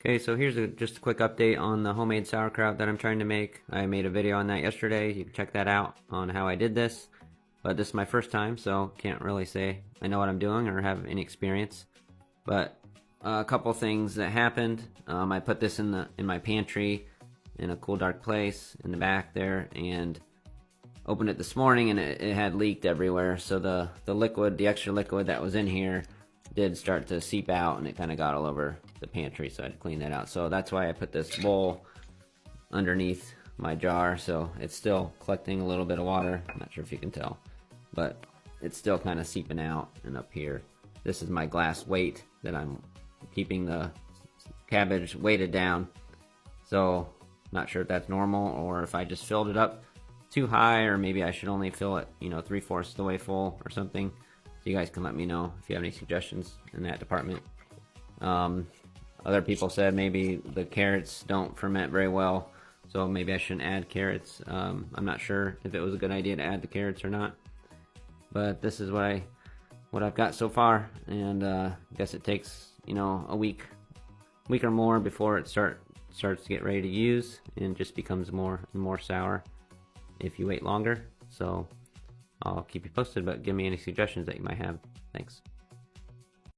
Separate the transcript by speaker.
Speaker 1: Okay, so here's just a quick update on the homemade sauerkraut that I'm trying to make. I made a video on that yesterday. You can check that out on how I did this. But this is my first time, so can't really say I know what I'm doing or have any experience. But a couple things that happened. I put this in my pantry in a cool dark place in the back there, and opened it this morning, and it had leaked everywhere. So the liquid, the extra liquid that was in here, did start to seep out, and it kind of got all over the pantry, so I had to clean that out. So that's why I put this bowl underneath my jar, so it's still collecting a little bit of water. I'm not sure if you can tell, but it's still kind of seeping out. And up here, this is my glass weight that I'm keeping the cabbage weighted down. So not sure if that's normal or if I just filled it up too high, or maybe I should only fill it, 3/4 of the way full or something. So you guys can let me know if you have any suggestions in that department. Other people said maybe the carrots don't ferment very well, so maybe I shouldn't add carrots. I'm not sure if it was a good idea to add the carrots or not, but this is what I've got so far, and I guess it takes a week or more before it starts to get ready to use, and just becomes more and more sour if you wait longer. So I'll keep you posted, but give me any suggestions that you might have. Thanks.